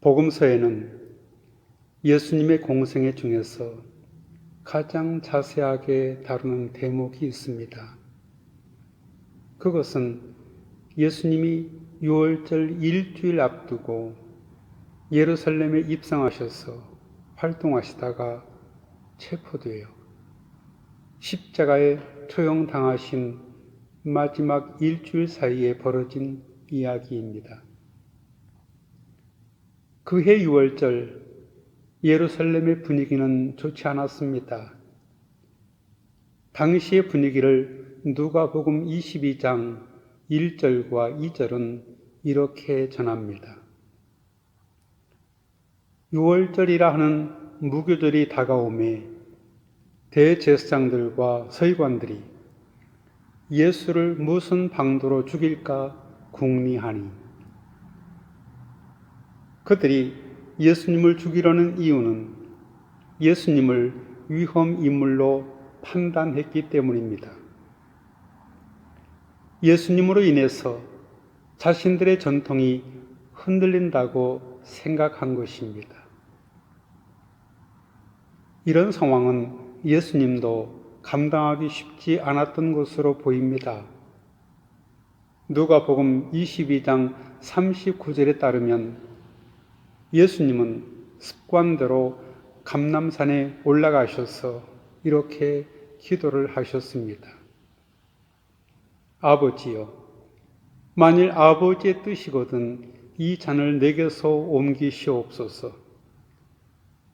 복음서에는 예수님의 공생애 중에서 가장 자세하게 다루는 대목이 있습니다. 그것은 예수님이 유월절 일주일 앞두고 예루살렘에 입성하셔서 활동하시다가 체포되어 십자가에 처형당하신 마지막 일주일 사이에 벌어진 이야기입니다. 그해 유월절 예루살렘의 분위기는 좋지 않았습니다. 당시의 분위기를 누가복음 22장 1절과 2절은 이렇게 전합니다. 유월절이라 하는 무교절이 다가오매 대제사장들과 서기관들이 예수를 무슨 방도로 죽일까 궁리하니, 그들이 예수님을 죽이려는 이유는 예수님을 위험 인물로 판단했기 때문입니다. 예수님으로 인해서 자신들의 전통이 흔들린다고 생각한 것입니다. 이런 상황은 예수님도 감당하기 쉽지 않았던 것으로 보입니다. 누가복음 22장 39절에 따르면 예수님은 습관대로 감람산에 올라가셔서 이렇게 기도를 하셨습니다. 아버지여, 만일 아버지의 뜻이거든 이 잔을 내게서 옮기시옵소서.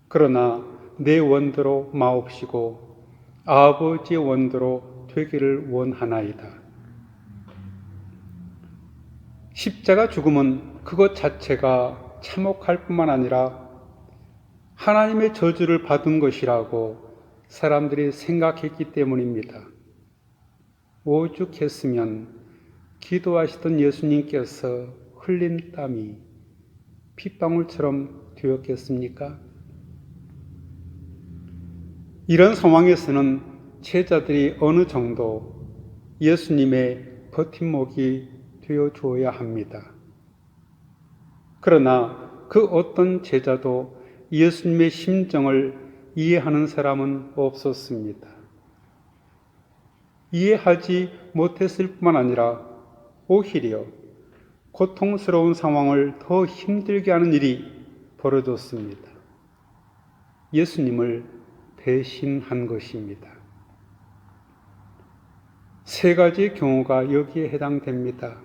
그러나 내 원대로 마옵시고 아버지의 원대로 되기를 원하나이다. 십자가 죽음은 그것 자체가 참혹할 뿐만 아니라 하나님의 저주를 받은 것이라고 사람들이 생각했기 때문입니다. 오죽했으면 기도하시던 예수님께서 흘린 땀이 핏방울처럼 되었겠습니까? 이런 상황에서는 제자들이 어느 정도 예수님의 버팀목이 되어 주어야 합니다. 그러나 그 어떤 제자도 예수님의 심정을 이해하는 사람은 없었습니다. 이해하지 못했을 뿐만 아니라 오히려 고통스러운 상황을 더 힘들게 하는 일이 벌어졌습니다. 예수님을 배신한 것입니다. 세 가지 경우가 여기에 해당됩니다.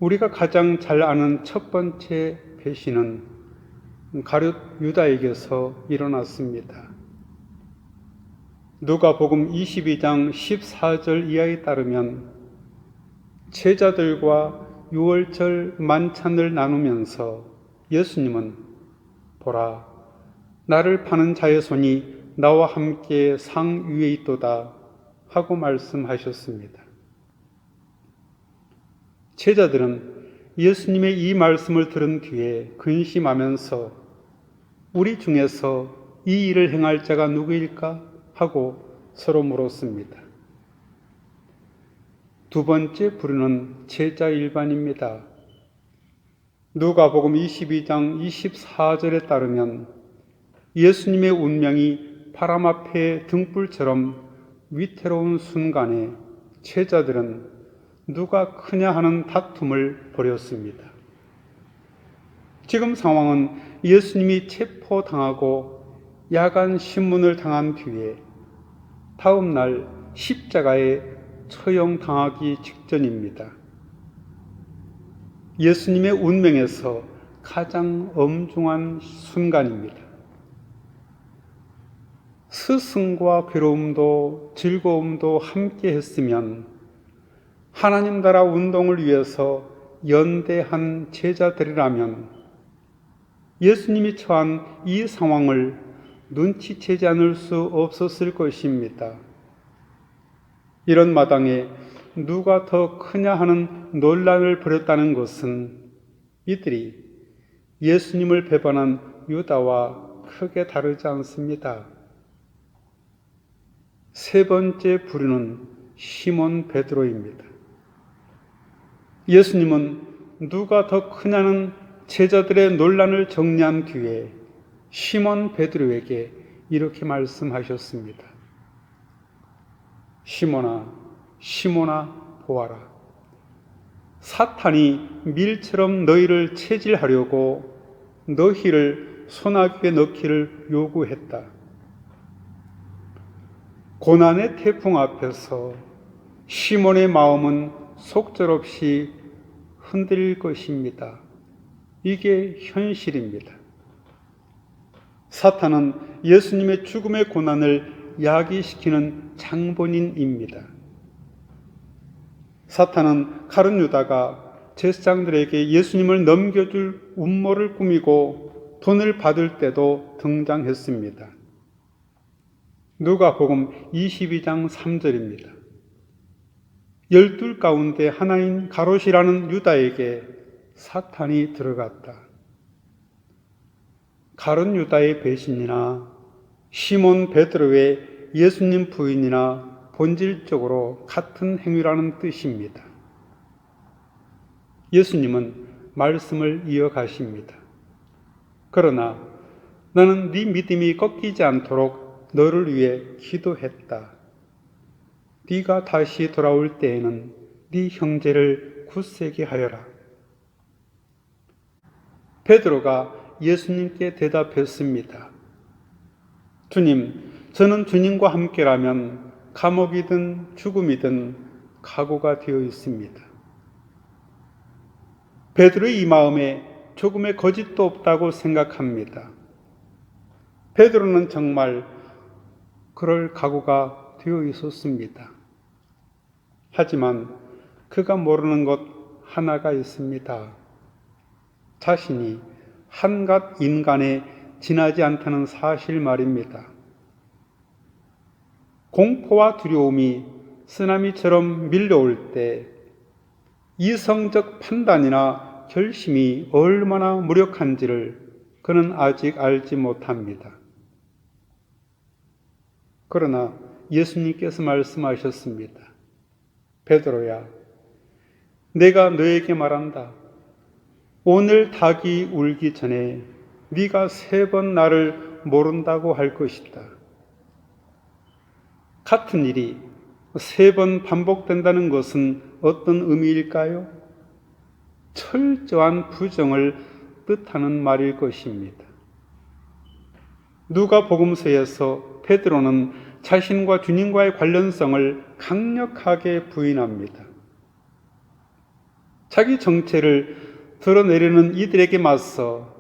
우리가 가장 잘 아는 첫 번째 배신은 가룟 유다에게서 일어났습니다. 누가복음 22장 14절 이하에 따르면 제자들과 유월절 만찬을 나누면서 예수님은 보라, 나를 파는 자의 손이 나와 함께 상 위에 있도다 하고 말씀하셨습니다. 제자들은 예수님의 이 말씀을 들은 뒤에 근심하면서 우리 중에서 이 일을 행할 자가 누구일까 하고 서로 물었습니다. 두 번째 부류는 제자 일반입니다. 누가복음 22장 24절에 따르면 예수님의 운명이 바람 앞에 등불처럼 위태로운 순간에 제자들은 누가 크냐 하는 다툼을 벌였습니다. 지금 상황은 예수님이 체포당하고 야간 신문을 당한 뒤에 다음 날 십자가에 처형당하기 직전입니다. 예수님의 운명에서 가장 엄중한 순간입니다. 스승과 괴로움도 즐거움도 함께 했으면 하나님 나라 운동을 위해서 연대한 제자들이라면 예수님이 처한 이 상황을 눈치채지 않을 수 없었을 것입니다. 이런 마당에 누가 더 크냐 하는 논란을 벌였다는 것은 이들이 예수님을 배반한 유다와 크게 다르지 않습니다. 세 번째 부류는 시몬 베드로입니다. 예수님은 누가 더 크냐는 제자들의 논란을 정리한 뒤에 시몬 베드로에게 이렇게 말씀하셨습니다. 시몬아, 시몬아, 보아라. 사탄이 밀처럼 너희를 체질하려고 너희를 소나기에 넣기를 요구했다. 고난의 태풍 앞에서 시몬의 마음은 속절없이 흔들릴 것입니다. 이게 현실입니다. 사탄은 예수님의 죽음의 고난을 야기시키는 장본인입니다. 사탄은 가룟 유다가 제사장들에게 예수님을 넘겨줄 음모를 꾸미고 돈을 받을 때도 등장했습니다. 누가복음 22장 3절입니다. 12 가운데 하나인 가롯이라는 유다에게 사탄이 들어갔다. 가룟 유다의 배신이나 시몬 베드로의 예수님 부인이나 본질적으로 같은 행위라는 뜻입니다. 예수님은 말씀을 이어가십니다. 그러나 나는 네 믿음이 꺾이지 않도록 너를 위해 기도했다. 네가 다시 돌아올 때에는 네 형제를 굳세게 하여라. 베드로가 예수님께 대답했습니다. 주님, 저는 주님과 함께라면 감옥이든 죽음이든 각오가 되어 있습니다. 베드로의 이 마음에 조금의 거짓도 없다고 생각합니다. 베드로는 정말 그럴 각오가 되어 있었습니다. 하지만 그가 모르는 것 하나가 있습니다. 자신이 한갓 인간에 지나지 않다는 사실 말입니다. 공포와 두려움이 쓰나미처럼 밀려올 때 이성적 판단이나 결심이 얼마나 무력한지를 그는 아직 알지 못합니다. 그러나 예수님께서 말씀하셨습니다. 베드로야, 내가 너에게 말한다. 오늘 닭이 울기 전에 네가 3번 나를 모른다고 할 것이다. 같은 일이 3번 반복된다는 것은 어떤 의미일까요? 철저한 부정을 뜻하는 말일 것입니다. 누가복음서에서 베드로는 자신과 주님과의 관련성을 강력하게 부인합니다. 자기 정체를 드러내려는 이들에게 맞서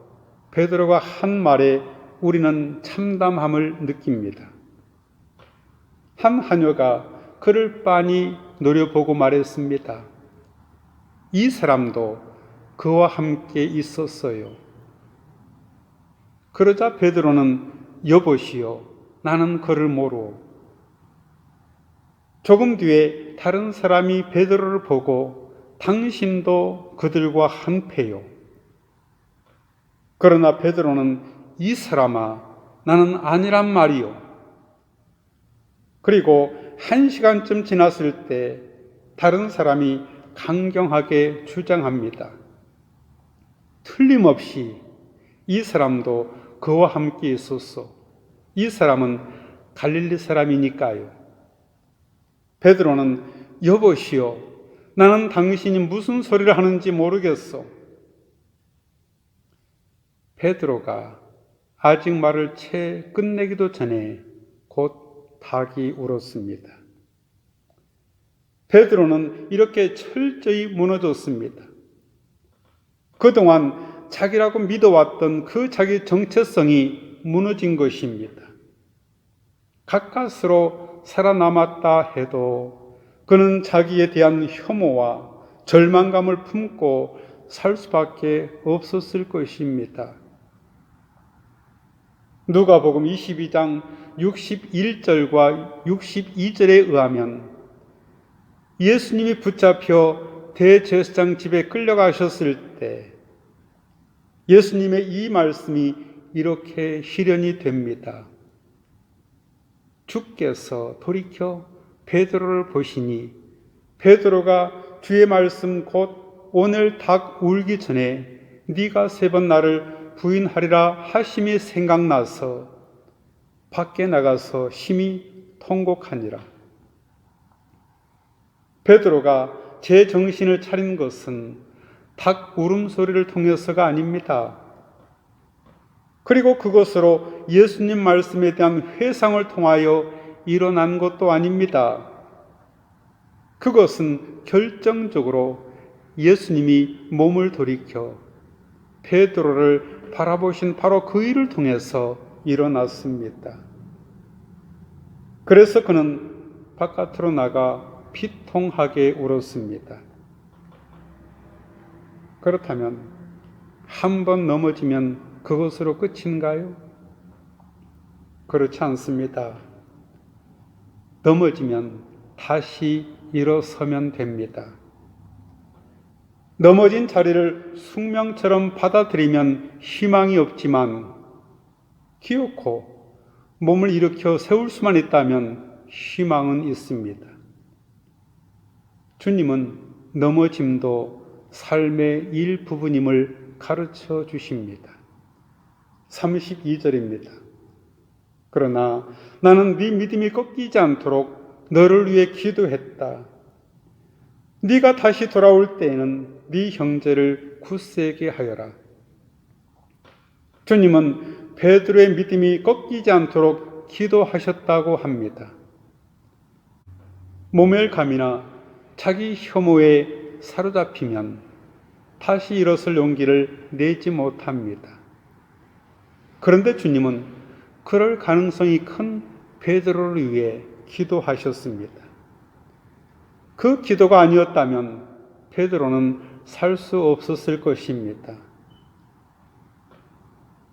베드로가 한 말에 우리는 참담함을 느낍니다. 한 하녀가 그를 빤히 노려보고 말했습니다. 이 사람도 그와 함께 있었어요. 그러자 베드로는 여보시오, 나는 그를 모르오. 조금 뒤에 다른 사람이 베드로를 보고 당신도 그들과 한패요. 그러나 베드로는 이 사람아, 나는 아니란 말이요. 그리고 1시간쯤 지났을 때 다른 사람이 강경하게 주장합니다. 틀림없이 이 사람도 그와 함께 있었어. 이 사람은 갈릴리 사람이니까요. 베드로는 여보시오, 나는 당신이 무슨 소리를 하는지 모르겠어. 베드로가 아직 말을 채 끝내기도 전에 곧 닭이 울었습니다. 베드로는 이렇게 철저히 무너졌습니다. 그동안 자기라고 믿어왔던 그 자기 정체성이 무너진 것입니다. 가까스로 살아남았다 해도 그는 자기에 대한 혐오와 절망감을 품고 살 수밖에 없었을 것입니다. 누가복음 22장 61절과 62절에 의하면 예수님이 붙잡혀 대제사장 집에 끌려가셨을 때 예수님의 이 말씀이 이렇게 실현이 됩니다. 주께서 돌이켜 베드로를 보시니 베드로가 주의 말씀 곧 오늘 닭 울기 전에 네가 3번 나를 부인하리라 하심이 생각나서 밖에 나가서 심히 통곡하니라. 베드로가 제 정신을 차린 것은 닭 울음소리를 통해서가 아닙니다. 그리고 그것으로 예수님 말씀에 대한 회상을 통하여 일어난 것도 아닙니다. 그것은 결정적으로 예수님이 몸을 돌이켜 베드로를 바라보신 바로 그 일을 통해서 일어났습니다. 그래서 그는 바깥으로 나가 비통하게 울었습니다. 그렇다면 한 번 넘어지면 그것으로 끝인가요? 그렇지 않습니다. 넘어지면 다시 일어서면 됩니다. 넘어진 자리를 숙명처럼 받아들이면 희망이 없지만 기어코 몸을 일으켜 세울 수만 있다면 희망은 있습니다. 주님은 넘어짐도 삶의 일부분임을 가르쳐 주십니다. 32절입니다. 그러나 나는 네 믿음이 꺾이지 않도록 너를 위해 기도했다. 네가 다시 돌아올 때에는 네 형제를 굳세게 하여라. 주님은 베드로의 믿음이 꺾이지 않도록 기도하셨다고 합니다. 모멸감이나 자기 혐오에 사로잡히면 다시 일어설 용기를 내지 못합니다. 그런데 주님은 그럴 가능성이 큰 베드로를 위해 기도하셨습니다. 그 기도가 아니었다면 베드로는 살 수 없었을 것입니다.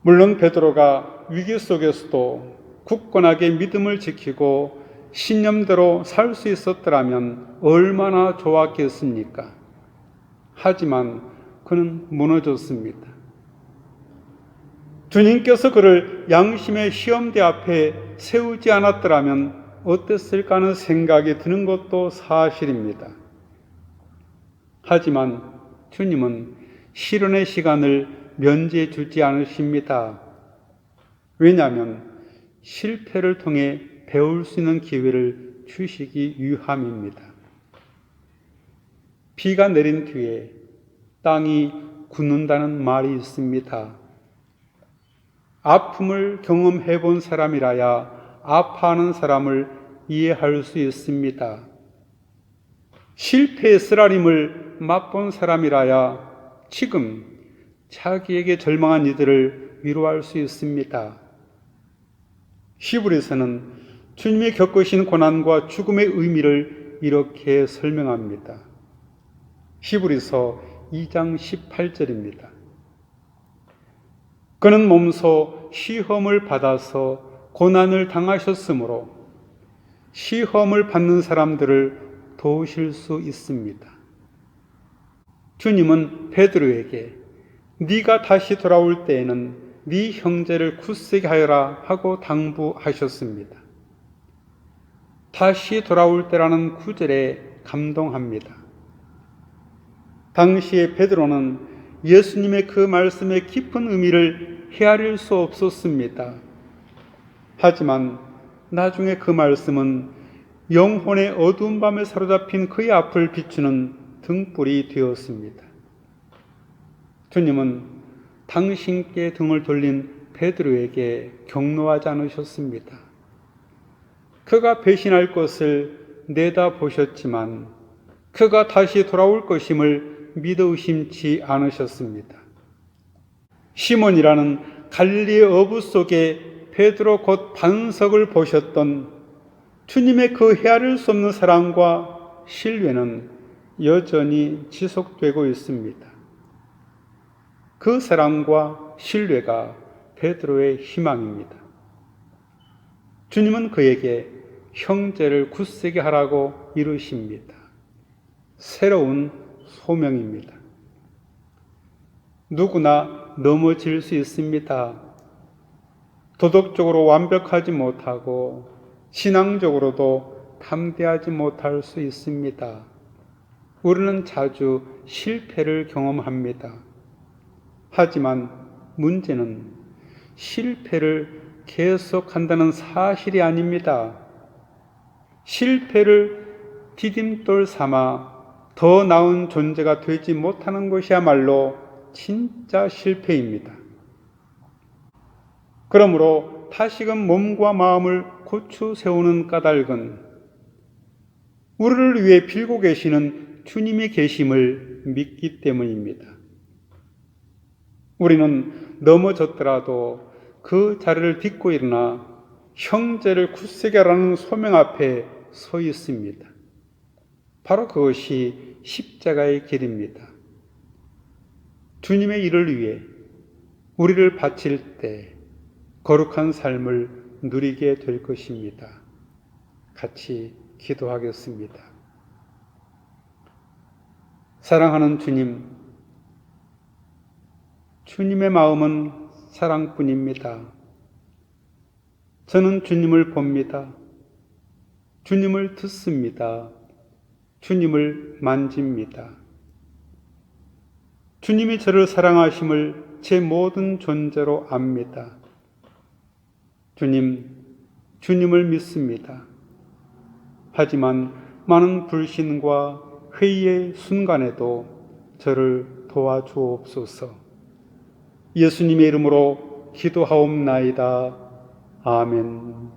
물론 베드로가 위기 속에서도 굳건하게 믿음을 지키고 신념대로 살 수 있었더라면 얼마나 좋았겠습니까? 하지만 그는 무너졌습니다. 주님께서 그를 양심의 시험대 앞에 세우지 않았더라면 어땠을까 하는 생각이 드는 것도 사실입니다. 하지만 주님은 시련의 시간을 면제해 주지 않으십니다. 왜냐하면 실패를 통해 배울 수 있는 기회를 주시기 위함입니다. 비가 내린 뒤에 땅이 굳는다는 말이 있습니다. 아픔을 경험해 본 사람이라야 아파하는 사람을 이해할 수 있습니다. 실패의 쓰라림을 맛본 사람이라야 지금 자기에게 절망한 이들을 위로할 수 있습니다. 히브리서는 주님이 겪으신 고난과 죽음의 의미를 이렇게 설명합니다. 히브리서 2장 18절입니다. 그는 몸소 시험을 받아서 고난을 당하셨으므로 시험을 받는 사람들을 도우실 수 있습니다. 주님은 베드로에게 네가 다시 돌아올 때에는 네 형제를 굳세게 하여라 하고 당부하셨습니다. 다시 돌아올 때라는 구절에 감동합니다. 당시에 베드로는 예수님의 그 말씀의 깊은 의미를 헤아릴 수 없었습니다. 하지만 나중에 그 말씀은 영혼의 어두운 밤에 사로잡힌 그의 앞을 비추는 등불이 되었습니다. 주님은 당신께 등을 돌린 베드로에게 격노하지 않으셨습니다. 그가 배신할 것을 내다보셨지만 그가 다시 돌아올 것임을 믿어 의심치 않으셨습니다. 시몬이라는 갈릴리의 어부 속에 베드로 곧 반석을 보셨던 주님의 그 헤아릴 수 없는 사랑과 신뢰는 여전히 지속되고 있습니다. 그 사랑과 신뢰가 베드로의 희망입니다. 주님은 그에게 형제를 굳세게 하라고 이르십니다. 새로운 소명입니다. 누구나 넘어질 수 있습니다. 도덕적으로 완벽하지 못하고 신앙적으로도 담대하지 못할 수 있습니다. 우리는 자주 실패를 경험합니다. 하지만 문제는 실패를 계속한다는 사실이 아닙니다. 실패를 디딤돌 삼아 더 나은 존재가 되지 못하는 것이야말로 진짜 실패입니다. 그러므로 다시금 몸과 마음을 고추 세우는 까닭은 우리를 위해 빌고 계시는 주님의 계심을 믿기 때문입니다. 우리는 넘어졌더라도 그 자리를 딛고 일어나 형제를 굳세게 하라는 소명 앞에 서 있습니다. 바로 그것이 십자가의 길입니다. 주님의 일을 위해 우리를 바칠 때 거룩한 삶을 누리게 될 것입니다. 같이 기도하겠습니다. 사랑하는 주님, 주님의 마음은 사랑뿐입니다. 저는 주님을 봅니다. 주님을 듣습니다. 주님을 만집니다. 주님이 저를 사랑하심을 제 모든 존재로 압니다. 주님을 믿습니다. 하지만 많은 불신과 회의의 순간에도 저를 도와주옵소서. 예수님의 이름으로 기도하옵나이다. 아멘.